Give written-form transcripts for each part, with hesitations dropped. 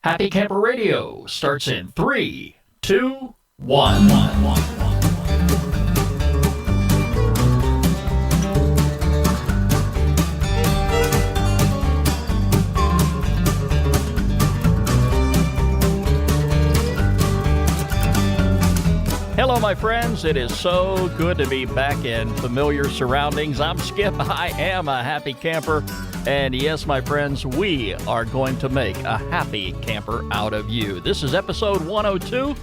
Happy Camper Radio starts in 3, 2, 1. Hello, my friends. It is so good to be back in familiar surroundings. I'm Skip. I am a happy camper. And yes, my friends, we are going to make a happy camper out of you. This is episode 102.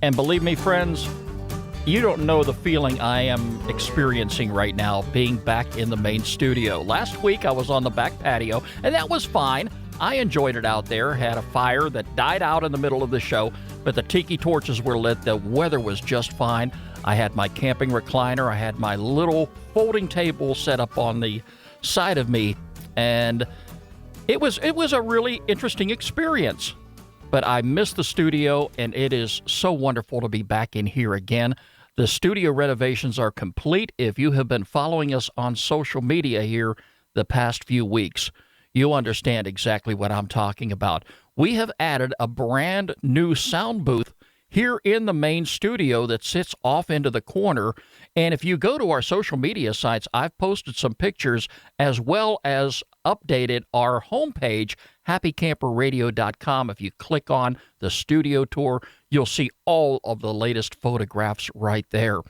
And believe me, friends, you don't know the feeling I am experiencing right now being back in the main studio. Last week, I was on the back patio, and that was fine. I enjoyed it out there, had a fire that died out in the middle of the show, but the tiki torches were lit. The weather was just fine. I had my camping recliner. I had my little folding table set up on the side of me, and it was a really interesting experience. But I missed the studio, and it is so wonderful to be back in here again. The studio renovations are complete. If you have been following us on social media here the past few weeks, you understand exactly what I'm talking about. We have added a brand new sound booth here in the main studio that sits off into the corner. And if you go to our social media sites, I've posted some pictures as well as updated our homepage, happycamperradio.com. If you click on the studio tour, you'll see all of the latest photographs right there.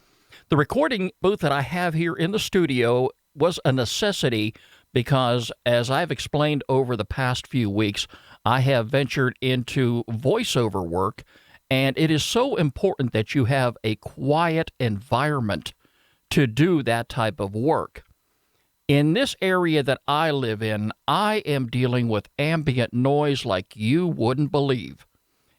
The recording booth that I have here in the studio was a necessity because, as I've explained over the past few weeks, I have ventured into voiceover work, and it is so important that you have a quiet environment to do that type of work. In this area that I live in, I am dealing with ambient noise like you wouldn't believe.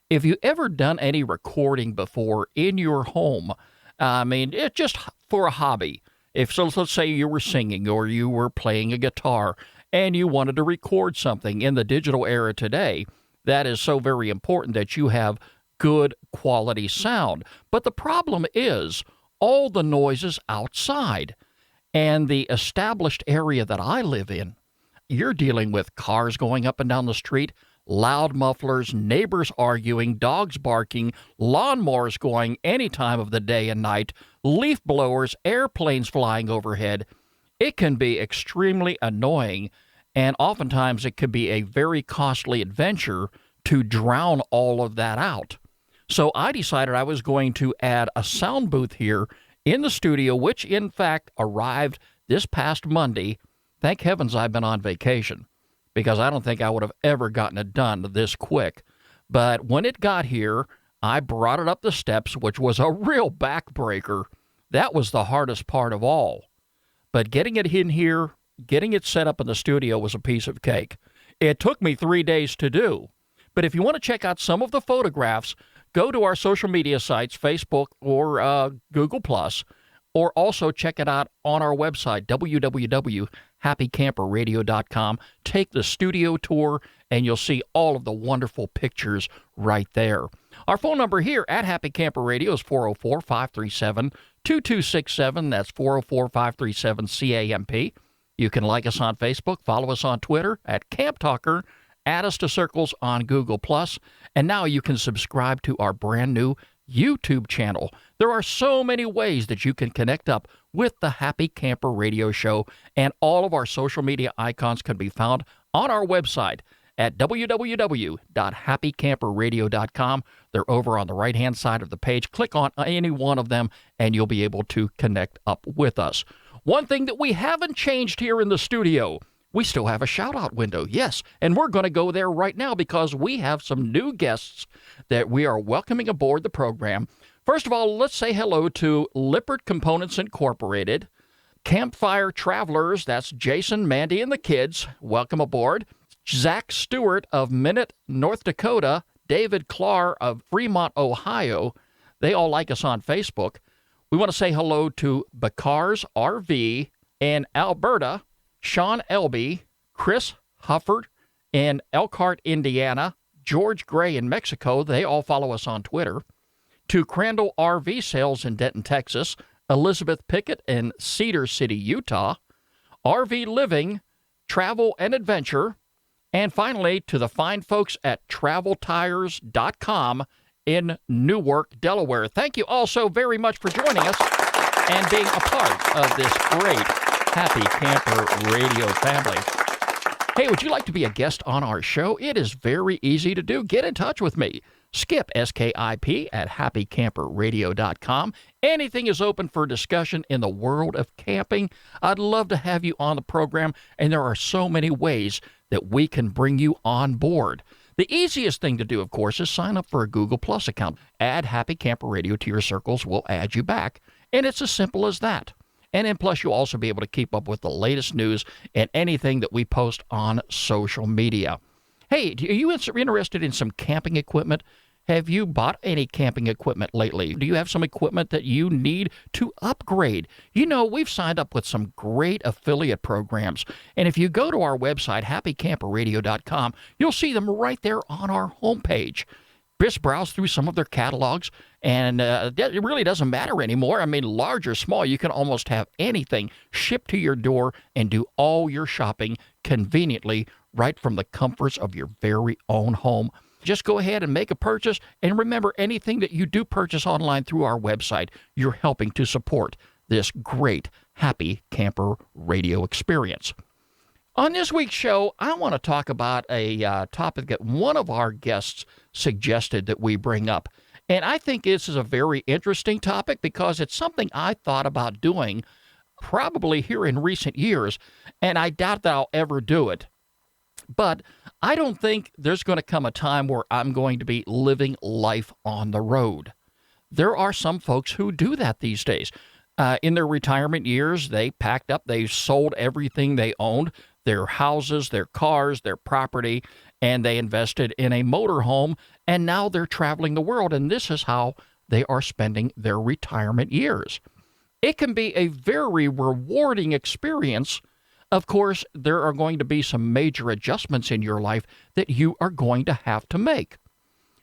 If you ever done any recording before in your home, it's just for a hobby. So let's say you were singing or you were playing a guitar and you wanted to record something in the digital era today, that is so very important that you have good quality sound. But the problem is all the noises outside. And the established area that I live in, you're dealing with cars going up and down the street, loud mufflers, neighbors arguing, dogs barking, lawnmowers going any time of the day and night, leaf blowers, airplanes flying overhead. It can be extremely annoying, and oftentimes it could be a very costly adventure to drown all of that out. So I decided I was going to add a sound booth here in the studio, which in fact arrived this past Monday. Thank heavens I've been on vacation, because I don't think I would have ever gotten it done this quick. But when it got here, I brought it up the steps, which was a real backbreaker. That was the hardest part of all. But getting it in here, getting it set up in the studio was a piece of cake. It took me 3 days to do. But if you want to check out some of the photographs, go to our social media sites, Facebook or Google+, or also check it out on our website, www.happycamperradio.com. Take the studio tour, and you'll see all of the wonderful pictures right there. Our phone number here at Happy Camper Radio is 404-537-2267. That's 404-537-CAMP. You can like us on Facebook, follow us on Twitter at Camp Talker, add us to circles on Google+, and now you can subscribe to our brand new YouTube channel. There are so many ways that you can connect up with the Happy Camper Radio Show, and all of our social media icons can be found on our website at www.happycamperradio.com. They're over on the right-hand side of the page. Click on any one of them, and you'll be able to connect up with us. One thing that we haven't changed here in the studio, we still have a shout-out window, yes, and we're going to go there right now because we have some new guests that we are welcoming aboard the program. First of all, let's say hello to Lippert Components Incorporated, Campfire Travelers, that's Jason, Mandy, and the kids. Welcome aboard. Zach Stewart of Minot, North Dakota, David Clark of Fremont, Ohio. They all like us on Facebook. We want to say hello to Bacar's RV in Alberta, Sean Elby, Chris Hufford in Elkhart, Indiana, George Gray in Mexico. They all follow us on Twitter. To Crandall RV Sales in Denton, Texas, Elizabeth Pickett in Cedar City, Utah, RV Living, Travel and Adventure, And finally, to the fine folks at traveltires.com in Newark, Delaware. Thank you all so very much for joining us and being a part of this great Happy Camper radio family. Hey, would you like to be a guest on our show? It is very easy to do. Get in touch with me. Skip, S-K-I-P, at happycamperradio.com. Anything is open for discussion in the world of camping. I'd love to have you on the program, and there are so many ways that we can bring you on board. The easiest thing to do, of course, is sign up for a Google Plus account. Add Happy Camper Radio to your circles. We'll add you back. And it's as simple as that. And then plus you'll also be able to keep up with the latest news and anything that we post on social media. Hey, are you interested in some camping equipment? Have you bought any camping equipment lately? Do you have some equipment that you need to upgrade? You know, we've signed up with some great affiliate programs. And if you go to our website, happycamperradio.com, you'll see them right there on our homepage. Just browse through some of their catalogs, and it really doesn't matter anymore. I mean, large or small, you can almost have anything shipped to your door and do all your shopping conveniently right from the comforts of your very own home. Just go ahead and make a purchase, and remember, anything that you do purchase online through our website, you're helping to support this great Happy Camper radio experience. On this week's show, I want to talk about a topic that one of our guests suggested that we bring up. And I think this is a very interesting topic because it's something I thought about doing probably here in recent years, and I doubt that I'll ever do it. But I don't think there's going to come a time where I'm going to be living life on the road. There are some folks who do that these days. In their retirement years, they packed up, they sold everything they owned, their houses, their cars, their property, and they invested in a motorhome, and now they're traveling the world, and this is how they are spending their retirement years. It can be a very rewarding experience. Of course, there are going to be some major adjustments in your life that you are going to have to make.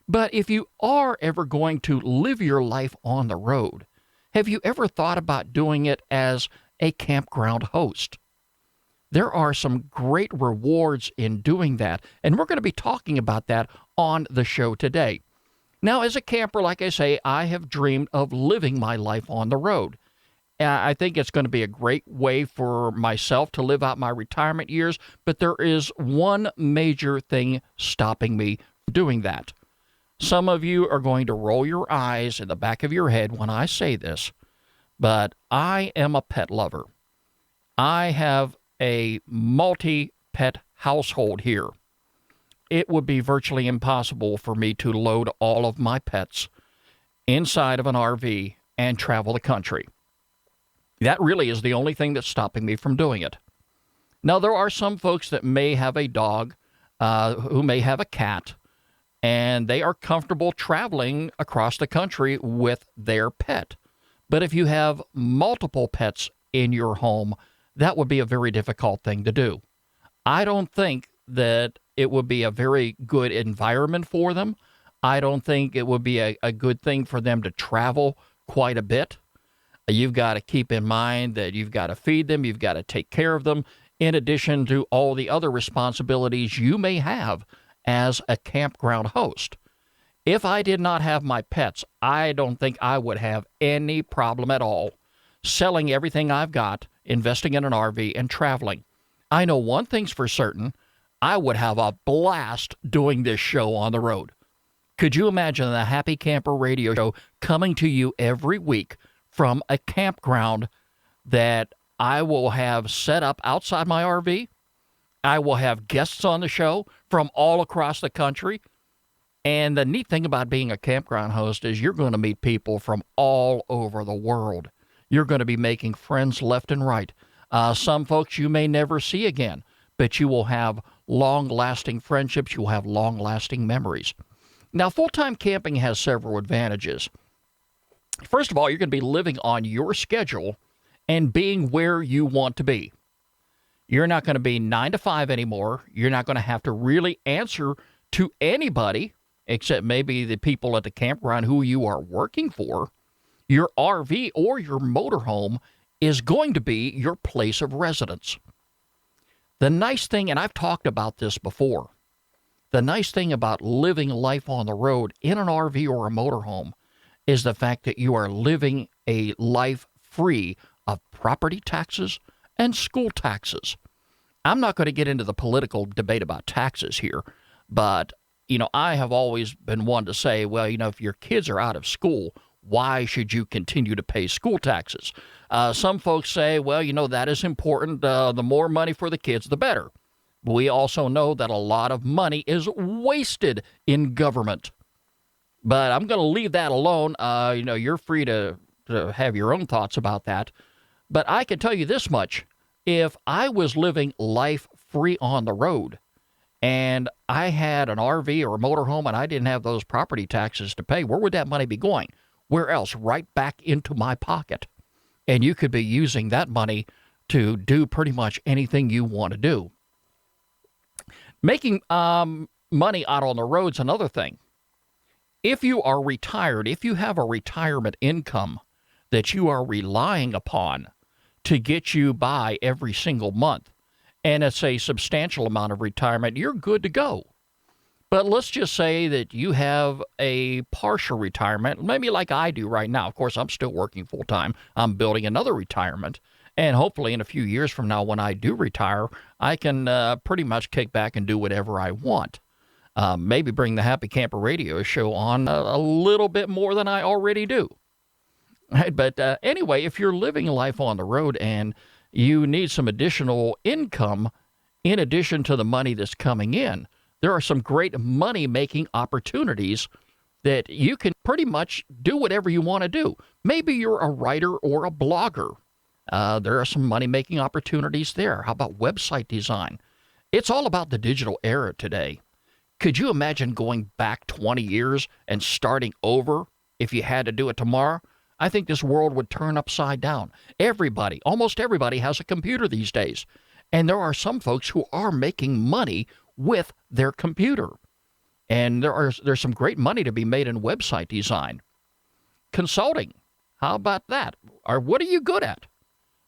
But if you are ever going to live your life on the road, have you ever thought about doing it as a campground host? There are some great rewards in doing that, and we're going to be talking about that on the show today. Now, as a camper, like I say, I have dreamed of living my life on the road. I think it's going to be a great way for myself to live out my retirement years, but there is one major thing stopping me from doing that. Some of you are going to roll your eyes in the back of your head when I say this, but I am a pet lover. I have a multi-pet household here. It would be virtually impossible for me to load all of my pets inside of an RV and travel the country. That really is the only thing that's stopping me from doing it. Now, there are some folks that may have a dog, who may have a cat, and they are comfortable traveling across the country with their pet. But if you have multiple pets in your home, that would be a very difficult thing to do. I don't think that it would be a very good environment for them. I don't think it would be a good thing for them to travel quite a bit. You've got to keep in mind that you've got to feed them, you've got to take care of them, in addition to all the other responsibilities you may have as a campground host. If I did not have my pets, I don't think I would have any problem at all selling everything I've got, investing in an RV, and traveling. I know one thing's for certain, I would have a blast doing this show on the road. Could you imagine the Happy Camper Radio Show coming to you every week from a campground that I will have set up outside my RV? I will have guests on the show from all across the country. And the neat thing about being a campground host is you're going to meet people from all over the world. You're going to be making friends left and right. Some folks you may never see again, but you will have long-lasting friendships. You will have long-lasting memories. Now, full-time camping has several advantages. First of all, you're going to be living on your schedule and being where you want to be. You're not going to be 9 to 5 anymore. You're not going to have to really answer to anybody except maybe the people at the campground who you are working for. Your RV or your motorhome is going to be your place of residence. The nice thing, and I've talked about this before, the nice thing about living life on the road in an RV or a motorhome is the fact that you are living a life free of property taxes and school taxes. I'm not going to get into the political debate about taxes here, but, I have always been one to say, well, if your kids are out of school, why should you continue to pay school taxes? Some folks say, well, that is important. The more money for the kids, the better. We also know that a lot of money is wasted in government. But I'm going to leave that alone. You're free to have your own thoughts about that. But I can tell you this much. If I was living life free on the road and I had an RV or a motorhome and I didn't have those property taxes to pay, where would that money be going? Where else? Right back into my pocket. And you could be using that money to do pretty much anything you want to do. Making money out on the road's another thing. If you are retired, if you have a retirement income that you are relying upon to get you by every single month, and it's a substantial amount of retirement, you're good to go. But let's just say that you have a partial retirement, maybe like I do right now. Of course, I'm still working full time. I'm building another retirement. And hopefully in a few years from now, when I do retire, I can pretty much kick back and do whatever I want. Maybe bring the Happy Camper radio show on a little bit more than I already do. Right? But anyway, if you're living life on the road and you need some additional income in addition to the money that's coming in, there are some great money-making opportunities that you can pretty much do whatever you want to do. Maybe you're a writer or a blogger. There are some money-making opportunities there. How about website design? It's all about the digital era today. Could you imagine going back 20 years and starting over if you had to do it tomorrow? I think this world would turn upside down. Almost everybody has a computer these days. And there are some folks who are making money with their computer. And there's some great money to be made in website design. Consulting, how about that? Or what are you good at?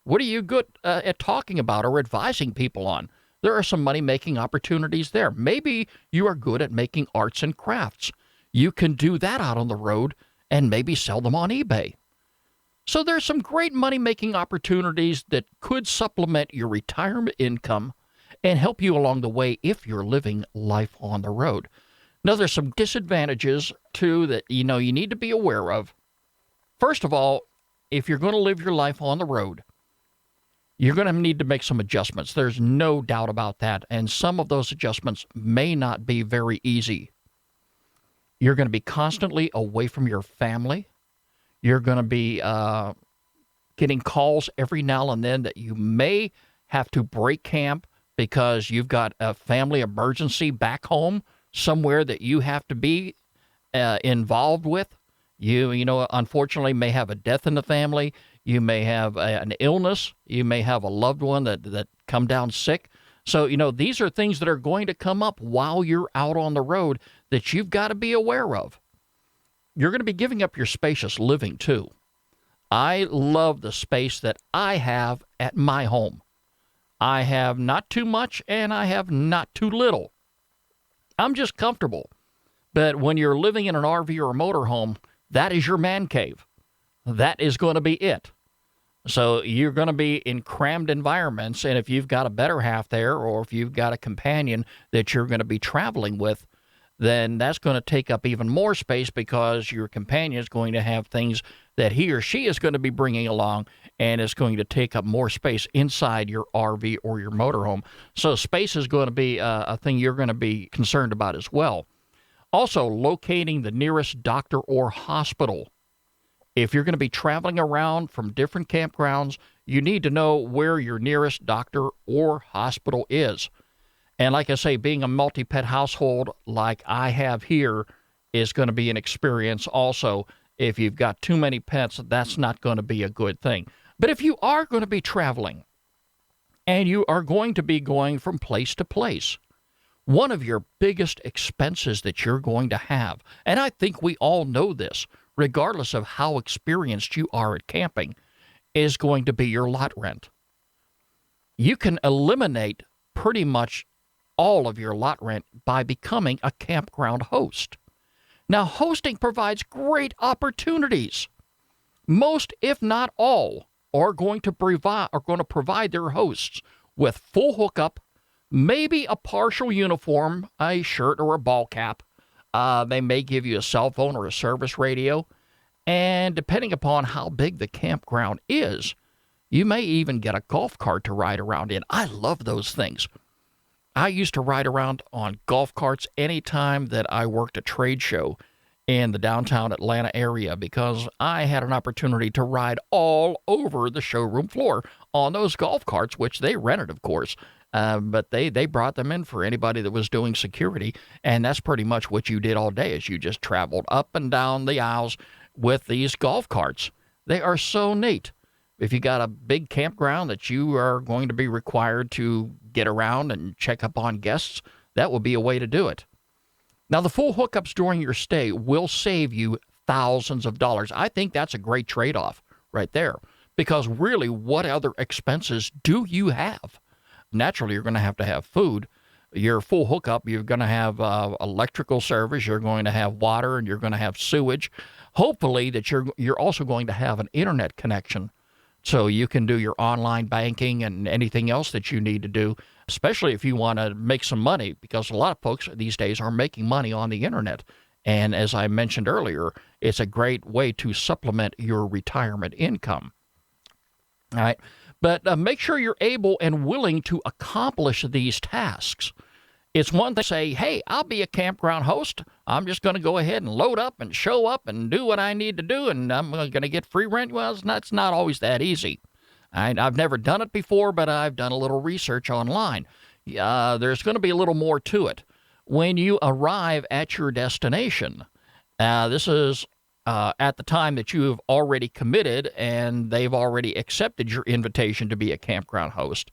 What are you good at talking about or advising people on? There are some money-making opportunities there. Maybe you are good at making arts and crafts. You can do that out on the road and maybe sell them on eBay. So there's some great money-making opportunities that could supplement your retirement income and help you along the way if you're living life on the road. Now, there's some disadvantages, too, that you need to be aware of. First of all, if you're going to live your life on the road, you're going to need to make some adjustments. There's no doubt about that. And some of those adjustments may not be very easy. You're going to be constantly away from your family. You're going to be getting calls every now and then that you may have to break camp because you've got a family emergency back home somewhere that you have to be involved with. You unfortunately may have a death in the family. You may have an illness. You may have a loved one that come down sick. So, these are things that are going to come up while you're out on the road that you've got to be aware of. You're going to be giving up your spacious living, too. I love the space that I have at my home. I have not too much and I have not too little. I'm just comfortable. But when you're living in an RV or a motorhome, that is your man cave. That is going to be it. So you're going to be in crammed environments, and if you've got a better half there, or if you've got a companion that you're going to be traveling with, then that's going to take up even more space because your companion is going to have things that he or she is going to be bringing along, and it's going to take up more space inside your RV or your motorhome. So space is going to be a thing you're going to be concerned about as well. Also, locating the nearest doctor or hospital. If you're going to be traveling around from different campgrounds, you need to know where your nearest doctor or hospital is. And like I say, being a multi-pet household like I have here is going to be an experience also. If you've got too many pets, that's not going to be a good thing. But if you are going to be traveling and you are going to be going from place to place, one of your biggest expenses that you're going to have, and I think we all know this, regardless of how experienced you are at camping, is going to be your lot rent. You can eliminate pretty much all of your lot rent by becoming a campground host. Now, hosting provides great opportunities. Most, if not all, are going to provide their hosts with full hookup, maybe a partial uniform, a shirt or a ball cap. They may give you a cell phone or a service radio. And depending upon how big the campground is, you may even get a golf cart to ride around in. I love those things. I used to ride around on golf carts anytime that I worked a trade show in the downtown Atlanta area because I had an opportunity to ride all over the showroom floor on those golf carts, which they rented, of course. But they brought them in for anybody that was doing security, and that's pretty much what you did all day is you just traveled up and down the aisles with these golf carts. They are so neat. If you got a big campground that you are going to be required to get around and check up on guests, that will be a way to do it. Now, the full hookups during your stay will save you thousands of dollars. I think that's a great trade-off right there because really, what other expenses do you have? Naturally, you're going to have food. Your full hookup, you're going to have electrical service, you're going to have water, and you're going to have sewage. Hopefully that you're also going to have an internet connection so you can do your online banking and anything else that you need to do, especially if you want to make some money, because a lot of folks these days are making money on the internet. And as I mentioned earlier, it's a great way to supplement your retirement income. All right. But make sure you're able and willing to accomplish these tasks. It's one thing to say, hey, I'll be a campground host. I'm just going to go ahead and load up and show up and do what I need to do, and I'm going to get free rent. Well, it's not always that easy. I've never done it before, but I've done a little research online. There's going to be a little more to it. When you arrive at your destination, this is at the time that you have already committed and they've already accepted your invitation to be a campground host,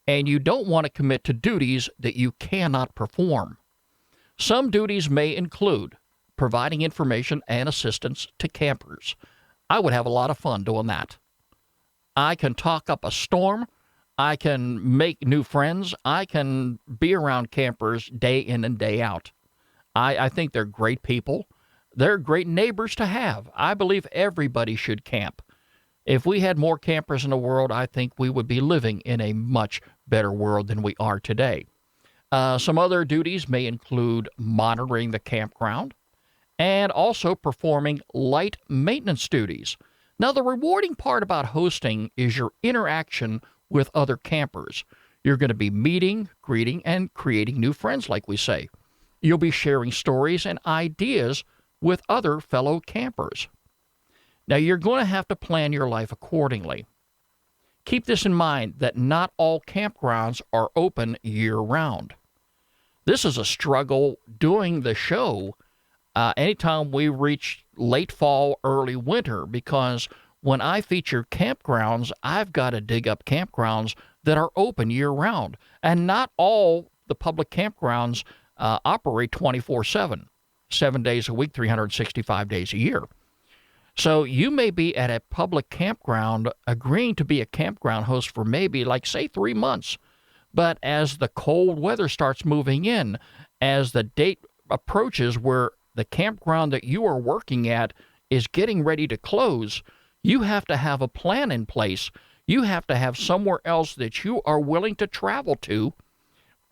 and you don't want to commit to duties that you cannot perform. Some duties may include providing information and assistance to campers. I would have a lot of fun doing that. I can talk up a storm. I can make new friends. I can be around campers day in and day out. I think they're great people. They're great neighbors to have. I believe everybody should camp. If we had more campers in the world, I think we would be living in a much better world than we are today. Some other duties may include monitoring the campground and also performing light maintenance duties. Now, the rewarding part about hosting is your interaction with other campers. You're going to be meeting, greeting, and creating new friends, like we say. You'll be sharing stories and ideas with other fellow campers. Now, you're going to have to plan your life accordingly. Keep this in mind that not all campgrounds are open year-round. This is a struggle doing the show anytime we reach late fall, early winter, because when I feature campgrounds, I've got to dig up campgrounds that are open year-round. And not all the public campgrounds operate 24/7, 7 days a week, 365 days a year. So you may be at a public campground agreeing to be a campground host for maybe, like, say, 3 months. But as the cold weather starts moving in, as the date approaches where the campground that you are working at is getting ready to close, you have to have a plan in place. You have to have somewhere else that you are willing to travel to,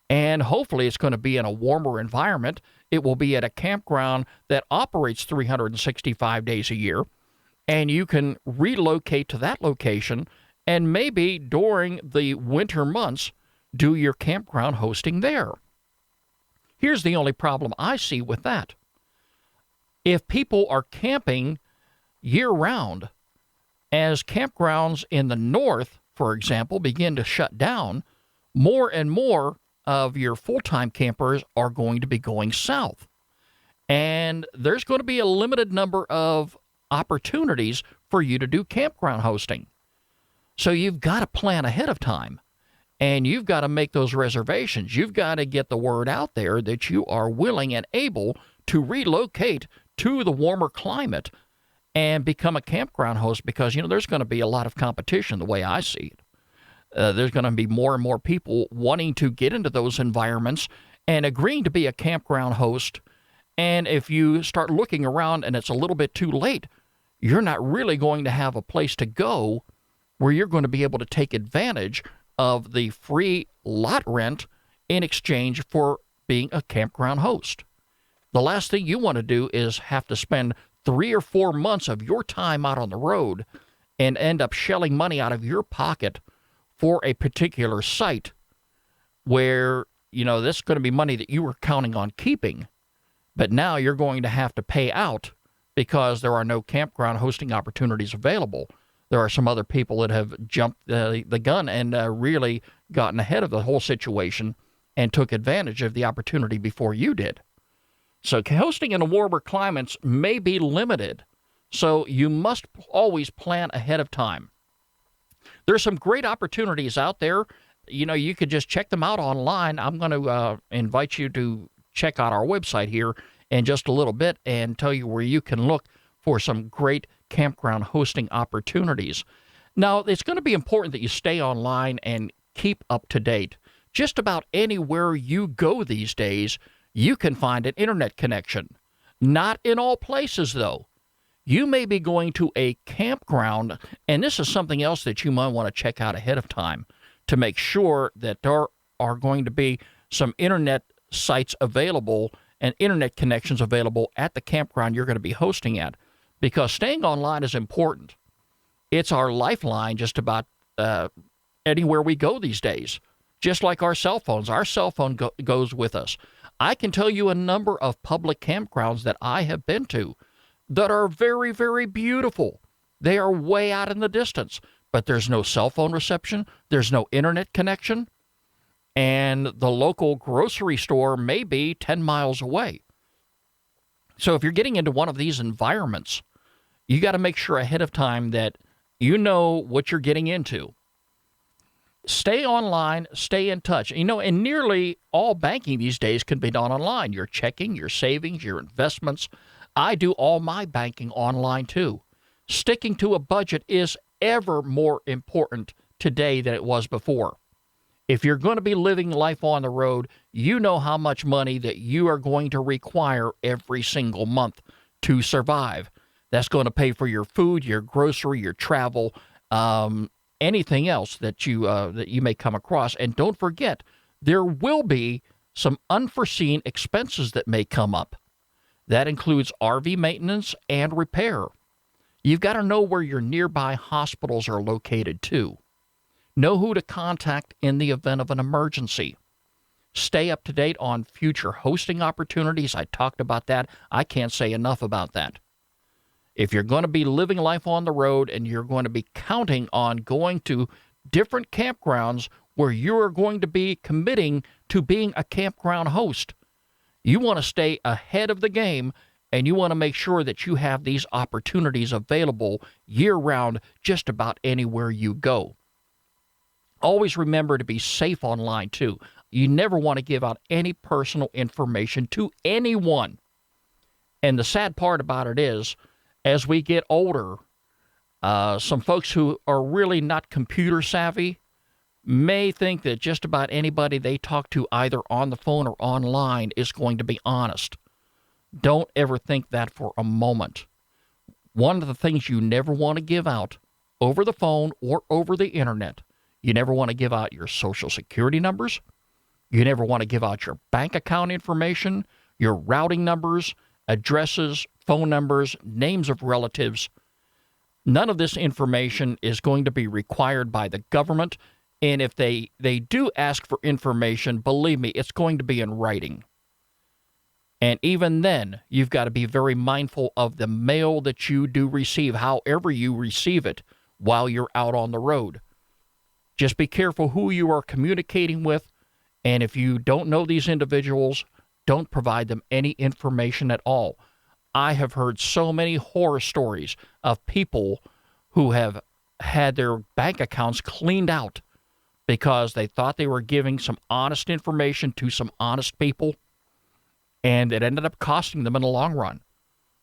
and hopefully it's going to be in a warmer environment. It will be at a campground that operates 365 days a year, and you can relocate to that location and maybe during the winter months do your campground hosting there. Here's the only problem I see with that. If people are camping year-round, as campgrounds in the north, for example, begin to shut down, more and more of your full-time campers are going to be going south. And there's going to be a limited number of opportunities for you to do campground hosting. So you've got to plan ahead of time, and you've got to make those reservations. You've got to get the word out there that you are willing and able to relocate to the warmer climate and become a campground host, because, there's going to be a lot of competition the way I see it. There's going to be more and more people wanting to get into those environments and agreeing to be a campground host. And if you start looking around and it's a little bit too late, you're not really going to have a place to go where you're going to be able to take advantage of the free lot rent in exchange for being a campground host. The last thing you want to do is have to spend 3 or 4 months of your time out on the road and end up shelling money out of your pocket for a particular site where, this is going to be money that you were counting on keeping, but now you're going to have to pay out because there are no campground hosting opportunities available. There are some other people that have jumped the gun and really gotten ahead of the whole situation and took advantage of the opportunity before you did. So hosting in the warmer climates may be limited, so you must always plan ahead of time. There's some great opportunities out there. You could just check them out online. I'm going to invite you to check out our website here in just a little bit and tell you where you can look for some great campground hosting opportunities. Now, it's going to be important that you stay online and keep up to date. Just about anywhere you go these days, you can find an internet connection. Not in all places, though. You may be going to a campground, and this is something else that you might want to check out ahead of time to make sure that there are going to be some internet sites available and internet connections available at the campground you're going to be hosting at, because staying online is important. It's our lifeline just about anywhere we go these days, just like our cell phones. Our cell phone goes with us. I can tell you a number of public campgrounds that I have been to that are very, very beautiful. They are way out in the distance, but there's no cell phone reception. There's no internet connection. And the local grocery store may be 10 miles away. So if you're getting into one of these environments, you got to make sure ahead of time that you know what you're getting into. Stay online, stay in touch. And nearly all banking these days can be done online. Your checking, your savings, your investments. I do all my banking online too. Sticking to a budget is ever more important today than it was before. If you're going to be living life on the road, you know how much money that you are going to require every single month to survive. That's going to pay for your food, your grocery, your travel, anything else that you may come across. And don't forget, there will be some unforeseen expenses that may come up. That includes RV maintenance and repair. You've got to know where your nearby hospitals are located too. Know who to contact in the event of an emergency. Stay up to date on future hosting opportunities. I talked about that. I can't say enough about that. If you're going to be living life on the road and you're going to be counting on going to different campgrounds where you are going to be committing to being a campground host, you want to stay ahead of the game, and you want to make sure that you have these opportunities available year-round just about anywhere you go. Always remember to be safe online, too. You never want to give out any personal information to anyone. And the sad part about it is, as we get older, some folks who are really not computer savvy may think that just about anybody they talk to either on the phone or online is going to be honest. Don't ever think that for a moment. One of the things you never want to give out over the phone or over the internet, you never want to give out your social security numbers. You never want to give out your bank account information, your routing numbers, addresses, phone numbers, names of relatives. None of this information is going to be required by the government. And if they do ask for information, believe me, it's going to be in writing. And even then, you've got to be very mindful of the mail that you do receive, however you receive it while you're out on the road. Just be careful who you are communicating with. And if you don't know these individuals, don't provide them any information at all. I have heard so many horror stories of people who have had their bank accounts cleaned out because they thought they were giving some honest information to some honest people, and it ended up costing them in the long run.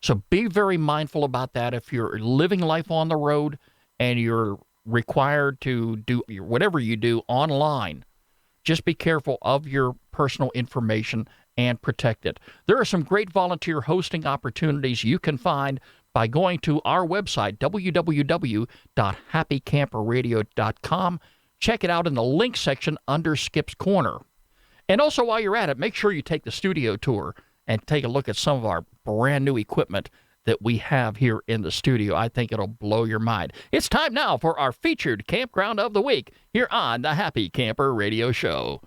So be very mindful about that if you're living life on the road and you're required to do whatever you do online. Just be careful of your personal information and protect it. There are some great volunteer hosting opportunities you can find by going to our website, www.happycamperradio.com. Check it out in the link section under Skip's Corner. And also, while you're at it, make sure you take the studio tour and take a look at some of our brand new equipment that we have here in the studio. I think it'll blow your mind. It's time now for our featured campground of the week here on the Happy Camper Radio Show.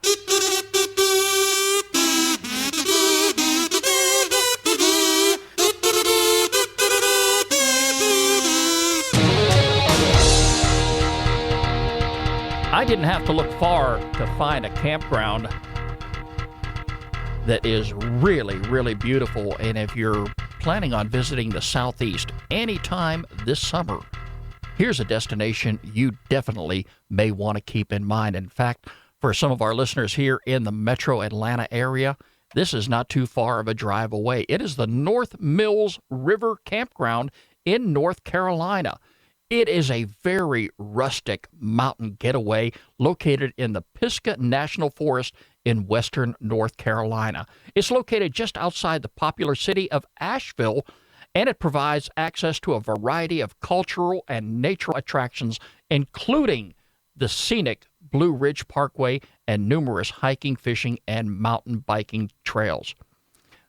I didn't have to look far to find a campground that is really, really beautiful. And if you're planning on visiting the Southeast anytime this summer, here's a destination you definitely may want to keep in mind. In fact, for some of our listeners here in the metro Atlanta area, this is not too far of a drive away. It is the North Mills River Campground in North Carolina. It is a very rustic mountain getaway located in the Pisgah National Forest in western North Carolina. It's located just outside the popular city of Asheville, and it provides access to a variety of cultural and nature attractions, including the scenic Blue Ridge Parkway and numerous hiking, fishing, and mountain biking trails.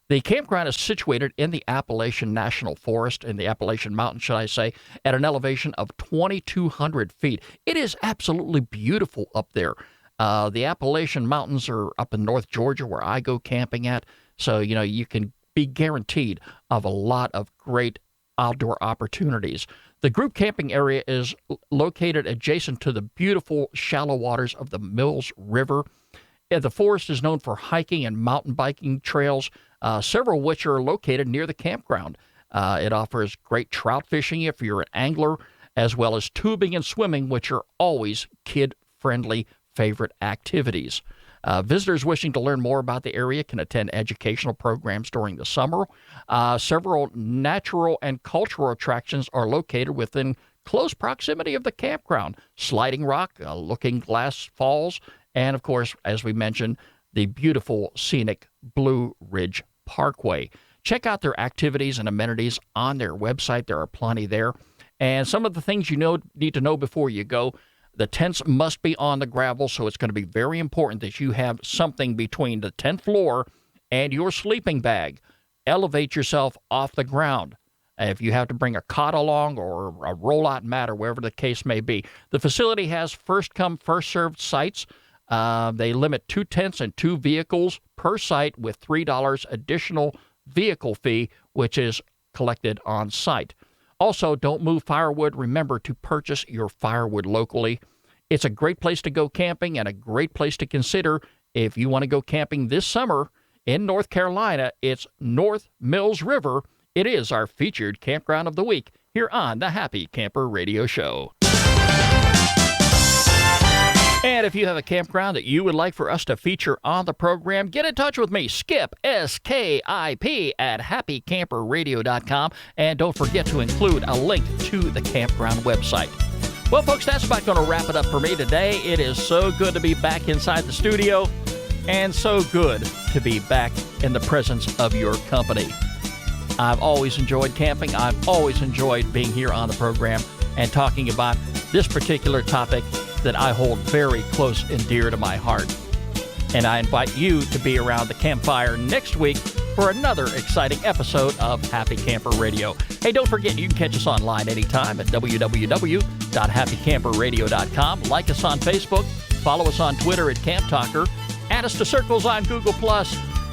The campground is situated in the Appalachian National Forest, in the Appalachian Mountains, should I say, at an elevation of 2,200 feet. It is absolutely beautiful up there. The Appalachian Mountains are up in North Georgia, where I go camping at, so, you can be guaranteed of a lot of great outdoor opportunities. The group camping area is located adjacent to the beautiful shallow waters of the Mills River. The forest is known for hiking and mountain biking trails, several of which are located near the campground. It offers great trout fishing if you're an angler, as well as tubing and swimming, which are always kid-friendly favorite activities. Visitors wishing to learn more about the area can attend educational programs during the summer. Several natural and cultural attractions are located within close proximity of the campground. Sliding Rock, Looking Glass Falls, and, of course, as we mentioned, the beautiful scenic Blue Ridge Parkway. Check out their activities and amenities on their website. There are plenty there. And some of the things you need to know before you go: the tents must be on the gravel, so it's going to be very important that you have something between the tent floor and your sleeping bag. Elevate yourself off the ground. If you have to bring a cot along or a roll-out mat or wherever the case may be. The facility has first-come, first-served sites. They limit 2 tents and 2 vehicles per site with $3 additional vehicle fee, which is collected on site. Also, don't move firewood. Remember to purchase your firewood locally. It's a great place to go camping and a great place to consider if you want to go camping this summer in North Carolina. It's North Mills River. It is our featured campground of the week here on the Happy Camper Radio Show. And if you have a campground that you would like for us to feature on the program, get in touch with me, Skip, S-K-I-P, at happycamperradio.com. And don't forget to include a link to the campground website. Well, folks, that's about going to wrap it up for me today. It is so good to be back inside the studio and so good to be back in the presence of your company. I've always enjoyed camping. I've always enjoyed being here on the program and talking about this particular topic that I hold very close and dear to my heart. And I invite you to be around the campfire next week for another exciting episode of Happy Camper Radio. Hey, don't forget, you can catch us online anytime at www.happycamperradio.com. Like us on Facebook, follow us on Twitter at Camp Talker, add us to circles on Google+,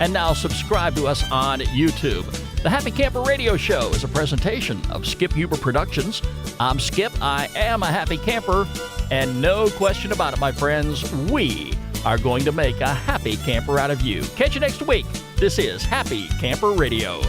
and now subscribe to us on YouTube. The Happy Camper Radio Show is a presentation of Skip Huber Productions. I'm Skip. I am a happy camper. And no question about it, my friends, we are going to make a happy camper out of you. Catch you next week. This is Happy Camper Radio.